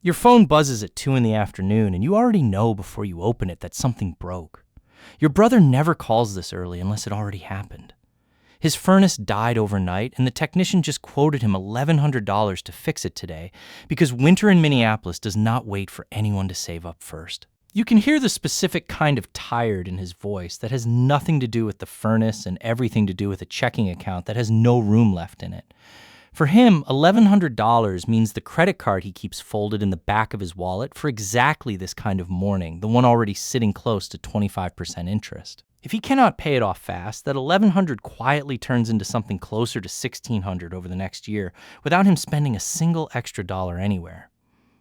Your phone buzzes at 2 in the afternoon, and you already know before you open it that something broke. Your brother never calls this early unless it already happened. His furnace died overnight, and the technician just quoted him $1,100 to fix it today because winter in Minneapolis does not wait for anyone to save up first. You can hear the specific kind of tired in his voice that has nothing to do with the furnace and everything to do with a checking account that has no room left in it. For him, $1,100 means the credit card he keeps folded in the back of his wallet for exactly this kind of morning, the one already sitting close to 25% interest. If he cannot pay it off fast, that $1,100 quietly turns into something closer to $1,600 over the next year without him spending a single extra dollar anywhere.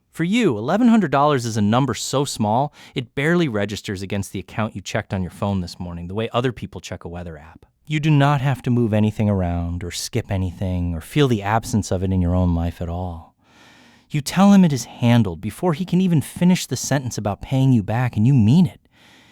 For you, $1,100 is a number so small, it barely registers against the account you checked on your phone this morning, the way other people check a weather app. You do not have to move anything around or skip anything or feel the absence of it in your own life at all. You tell him it is handled before he can even finish the sentence about paying you back, and you mean it.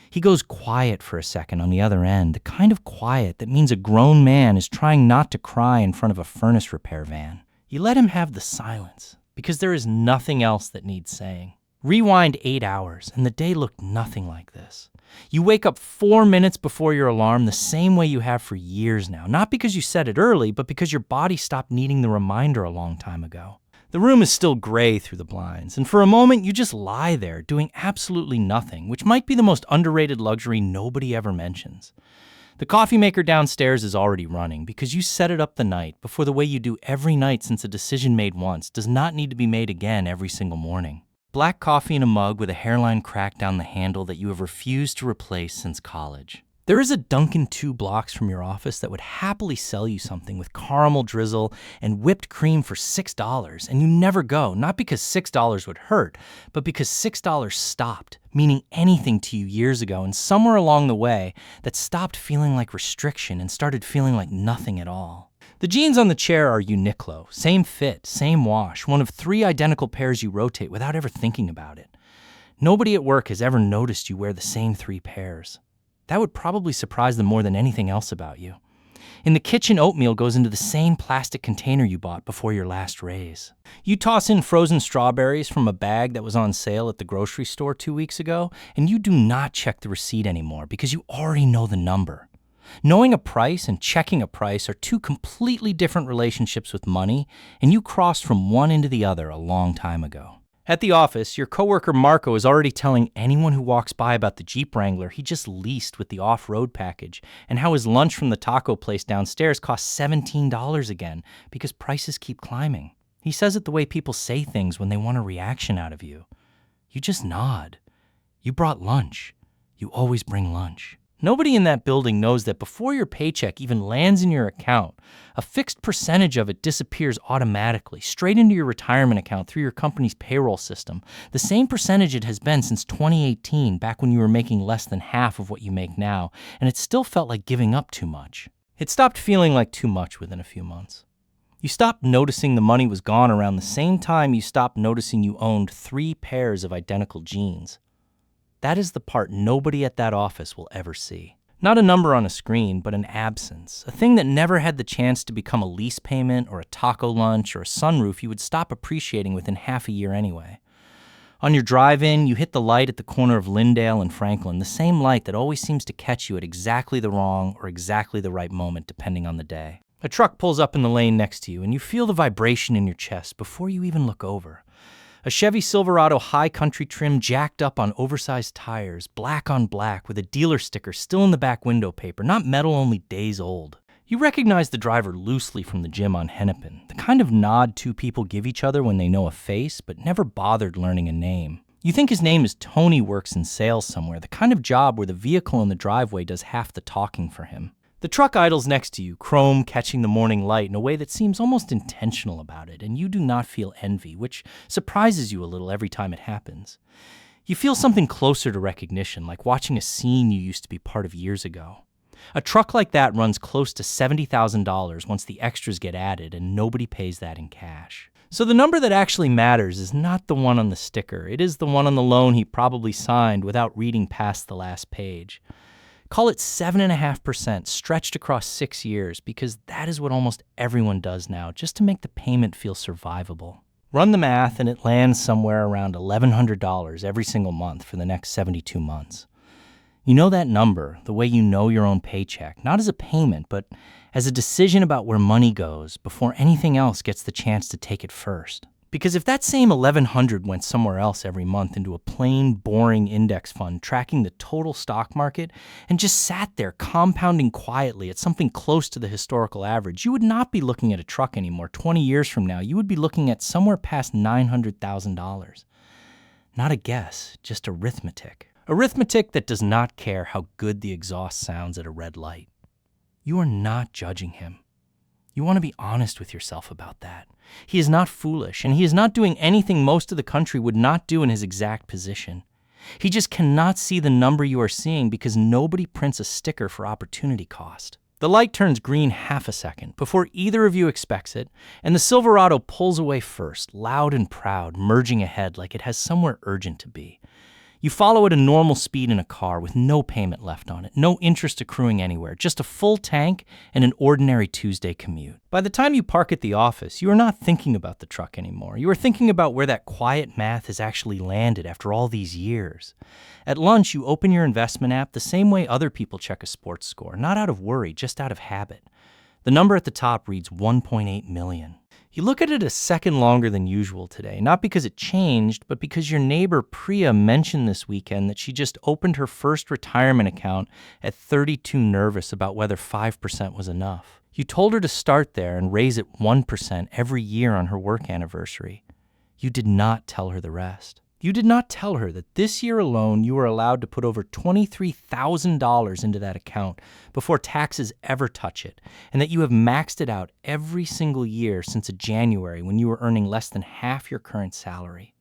He goes quiet for a second on the other end, the kind of quiet that means a grown man is trying not to cry in front of a furnace repair van. You let him have the silence, because there is nothing else that needs saying. Rewind 8 hours, and the day looked nothing like this. You wake up 4 minutes before your alarm the same way you have for years now, not because you set it early, but because your body stopped needing the reminder a long time ago. The room is still gray through the blinds, and for a moment you just lie there doing absolutely nothing, which might be the most underrated luxury nobody ever mentions. The coffee maker downstairs is already running because you set it up the night before, the way you do every night since a decision made once does not need to be made again every single morning. Black coffee in a mug with a hairline crack down the handle that you have refused to replace since college. There is a Dunkin' 2 blocks from your office that would happily sell you something with caramel drizzle and whipped cream for $6, and you never go, not because $6 would hurt, but because $6 stopped meaning anything to you years ago, and somewhere along the way that stopped feeling like restriction and started feeling like nothing at all. The jeans on the chair are Uniqlo, same fit, same wash, one of 3 identical pairs you rotate without ever thinking about it. Nobody at work has ever noticed you wear the same 3 pairs. That would probably surprise them more than anything else about you. In the kitchen, oatmeal goes into the same plastic container you bought before your last raise. You toss in frozen strawberries from a bag that was on sale at the grocery store 2 weeks ago, and you do not check the receipt anymore because you already know the number. Knowing a price and checking a price are 2 completely different relationships with money, and you crossed from one into the other a long time ago. At the office, your coworker Marco is already telling anyone who walks by about the Jeep Wrangler he just leased with the off-road package, and how his lunch from the taco place downstairs costs $17 again because prices keep climbing. He says it the way people say things when they want a reaction out of you. You just nod. You brought lunch. You always bring lunch. Nobody in that building knows that before your paycheck even lands in your account, a fixed percentage of it disappears automatically straight into your retirement account through your company's payroll system, the same percentage it has been since 2018, back when you were making less than half of what you make now, and it still felt like giving up too much. It stopped feeling like too much within a few months. You stopped noticing the money was gone around the same time you stopped noticing you owned 3 pairs of identical jeans. That is the part nobody at that office will ever see. Not a number on a screen, but an absence, a thing that never had the chance to become a lease payment or a taco lunch or a sunroof you would stop appreciating within half a year anyway. On your drive-in, you hit the light at the corner of Lyndale and Franklin, the same light that always seems to catch you at exactly the wrong or exactly the right moment, depending on the day. A truck pulls up in the lane next to you, and you feel the vibration in your chest before you even look over. A Chevy Silverado high country trim jacked up on oversized tires, black on black, with a dealer sticker still in the back window paper, not metal only days old. You recognize the driver loosely from the gym on Hennepin, the kind of nod 2 people give each other when they know a face, but never bothered learning a name. You think his name is Tony, works in sales somewhere, the kind of job where the vehicle in the driveway does half the talking for him. The truck idles next to you, chrome catching the morning light in a way that seems almost intentional about it, and you do not feel envy, which surprises you a little every time it happens. You feel something closer to recognition, like watching a scene you used to be part of years ago. A truck like that runs close to $70,000 once the extras get added, and nobody pays that in cash. So the number that actually matters is not the one on the sticker. It is the one on the loan he probably signed without reading past the last page. Call it 7.5% stretched across 6 years, because that is what almost everyone does now, just to make the payment feel survivable. Run the math and it lands somewhere around $1,100 every single month for the next 72 months. You know that number, the way you know your own paycheck, not as a payment, but as a decision about where money goes before anything else gets the chance to take it first. Because if that same $1,100 went somewhere else every month into a plain, boring index fund tracking the total stock market and just sat there compounding quietly at something close to the historical average, you would not be looking at a truck anymore. 20 years from now, you would be looking at somewhere past $900,000. Not a guess, just arithmetic. Arithmetic that does not care how good the exhaust sounds at a red light. You are not judging him. You want to be honest with yourself about that. He is not foolish, and he is not doing anything most of the country would not do in his exact position. He just cannot see the number you are seeing because nobody prints a sticker for opportunity cost. The light turns green half a second before either of you expects it, and the Silverado pulls away first, loud and proud, merging ahead like it has somewhere urgent to be. You follow at a normal speed in a car with no payment left on it, no interest accruing anywhere, just a full tank and an ordinary Tuesday commute. By the time you park at the office, you are not thinking about the truck anymore. You are thinking about where that quiet math has actually landed after all these years. At lunch, you open your investment app the same way other people check a sports score, not out of worry, just out of habit. The number at the top reads 1.8 million. You look at it a second longer than usual today, not because it changed, but because your neighbor Priya mentioned this weekend that she just opened her first retirement account at 32 nervous about whether 5% was enough. You told her to start there and raise it 1% every year on her work anniversary. You did not tell her the rest. You did not tell her that this year alone you were allowed to put over $23,000 into that account before taxes ever touch it, and that you have maxed it out every single year since January when you were earning less than half your current salary.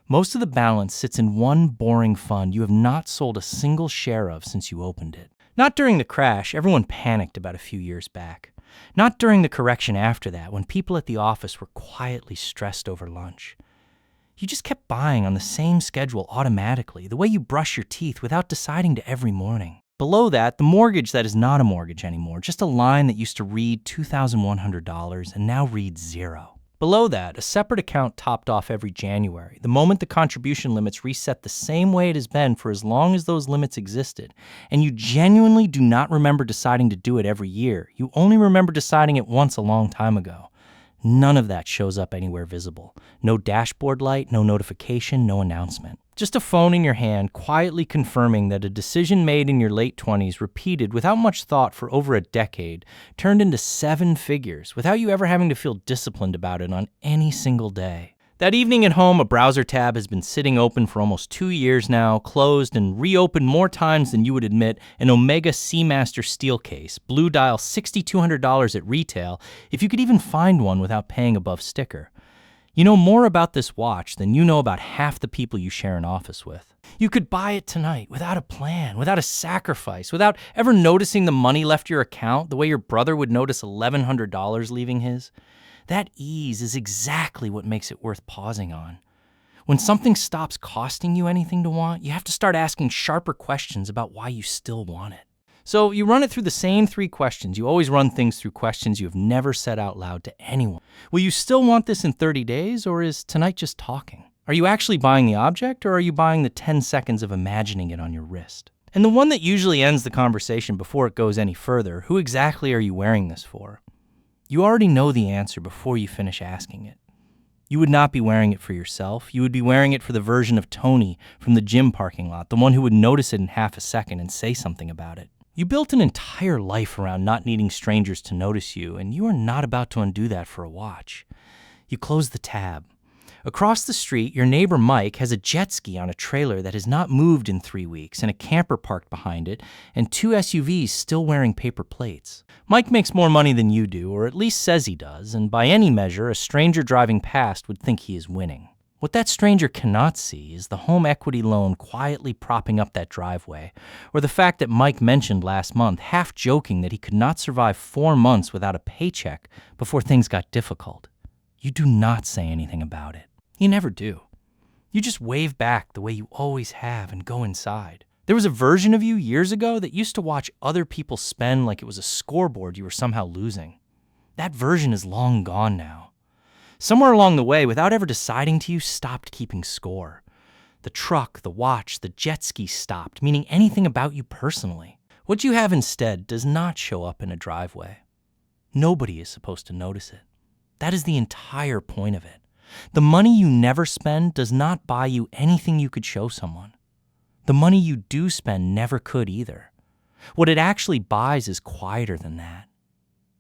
Most of the balance sits in one boring fund you have not sold a single share of since you opened it. Not during the crash, everyone panicked about a few years back. Not during the correction after that, when people at the office were quietly stressed over lunch. You just kept buying on the same schedule automatically, the way you brush your teeth without deciding to every morning. Below that, the mortgage that is not a mortgage anymore, just a line that used to read $2,100 and now reads zero. Below that, a separate account topped off every January, the moment the contribution limits reset the same way it has been for as long as those limits existed, and you genuinely do not remember deciding to do it every year. You only remember deciding it once a long time ago. None of that shows up anywhere visible. No dashboard light, no notification, no announcement. Just a phone in your hand quietly confirming that a decision made in your late 20s, repeated without much thought for over a decade, turned into 7 figures without you ever having to feel disciplined about it on any single day. That evening at home, a browser tab has been sitting open for almost 2 years now, closed and reopened more times than you would admit, an Omega Seamaster steel case, blue dial $6,200 at retail, if you could even find one without paying above sticker. You know more about this watch than you know about half the people you share an office with. You could buy it tonight without a plan, without a sacrifice, without ever noticing the money left your account the way your brother would notice $1,100 leaving his. That ease is exactly what makes it worth pausing on. When something stops costing you anything to want, you have to start asking sharper questions about why you still want it. So you run it through the same 3 questions. You always run things through questions you have never said out loud to anyone. Will you still want this in 30 days, or is tonight just talking? Are you actually buying the object, or are you buying the 10 seconds of imagining it on your wrist? And the one that usually ends the conversation before it goes any further, who exactly are you wearing this for? You already know the answer before you finish asking it. You would not be wearing it for yourself. You would be wearing it for the version of Tony from the gym parking lot, the one who would notice it in half a second and say something about it. You built an entire life around not needing strangers to notice you, and you are not about to undo that for a watch. You close the tab. Across the street, your neighbor Mike has a jet ski on a trailer that has not moved in 3 weeks and a camper parked behind it and 2 SUVs still wearing paper plates. Mike makes more money than you do, or at least says he does, and by any measure, a stranger driving past would think he is winning. What that stranger cannot see is the home equity loan quietly propping up that driveway, or the fact that Mike mentioned last month, half joking, that he could not survive 4 months without a paycheck before things got difficult. You do not say anything about it. You never do. You just wave back the way you always have and go inside. There was a version of you years ago that used to watch other people spend like it was a scoreboard you were somehow losing. That version is long gone now. Somewhere along the way, without ever deciding to, you stopped keeping score. The truck, the watch, the jet ski stopped, meaning anything about you personally. What you have instead does not show up in a driveway. Nobody is supposed to notice it. That is the entire point of it. The money you never spend does not buy you anything you could show someone. The money you do spend never could either. What it actually buys is quieter than that.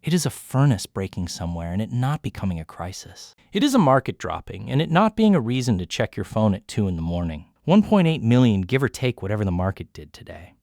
It is a furnace breaking somewhere and it not becoming a crisis. It is a market dropping and it not being a reason to check your phone at 2 in the morning. 1.8 million, give or take whatever the market did today.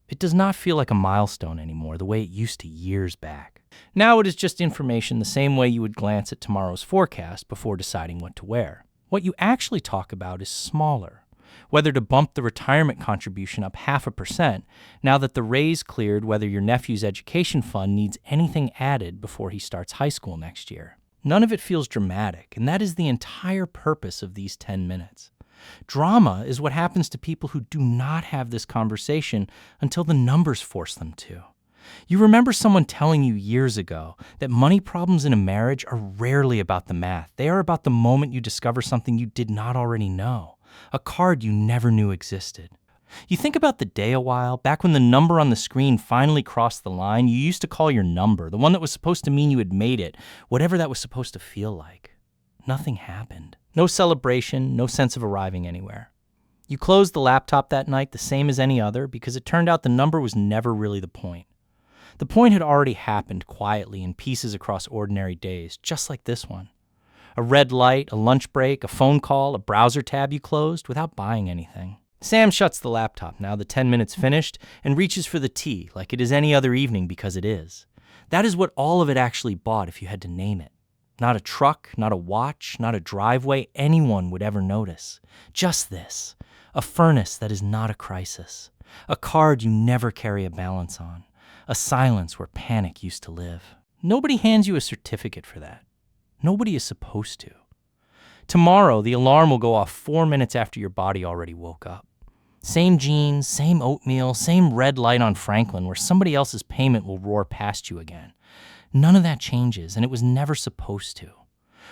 It does not feel like a milestone anymore the way it used to years back. Now it is just information the same way you would glance at tomorrow's forecast before deciding what to wear. What you actually talk about is smaller. Whether to bump the retirement contribution up 0.5% now that the raise cleared, whether your nephew's education fund needs anything added before he starts high school next year. None of it feels dramatic, and that is the entire purpose of these 10 minutes. Drama is what happens to people who do not have this conversation until the numbers force them to. You remember someone telling you years ago that money problems in a marriage are rarely about the math. They are about the moment you discover something you did not already know, a card you never knew existed. You think about the day a while, back when the number on the screen finally crossed the line, you used to call your number, the one that was supposed to mean you had made it, whatever that was supposed to feel like. Nothing happened. No celebration, no sense of arriving anywhere. You closed the laptop that night the same as any other because it turned out the number was never really the point. The point had already happened quietly in pieces across ordinary days, just like this one. A red light, a lunch break, a phone call, a browser tab you closed without buying anything. Sam shuts the laptop now the 10 minutes finished and reaches for the tea like it is any other evening because it is. That is what all of it actually bought if you had to name it. Not a truck, not a watch, not a driveway anyone would ever notice. Just this, a furnace that is not a crisis, a card you never carry a balance on, a silence where panic used to live. Nobody hands you a certificate for that. Nobody is supposed to. Tomorrow, the alarm will go off 4 minutes after your body already woke up. Same jeans, same oatmeal, same red light on Franklin where somebody else's payment will roar past you again. None of that changes, and it was never supposed to.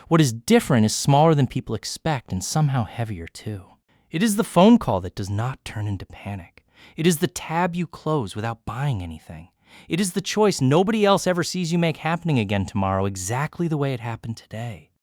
What is different is smaller than people expect and somehow heavier too. It is the phone call that does not turn into panic. It is the tab you close without buying anything. It is the choice nobody else ever sees you make happening again tomorrow exactly the way it happened today.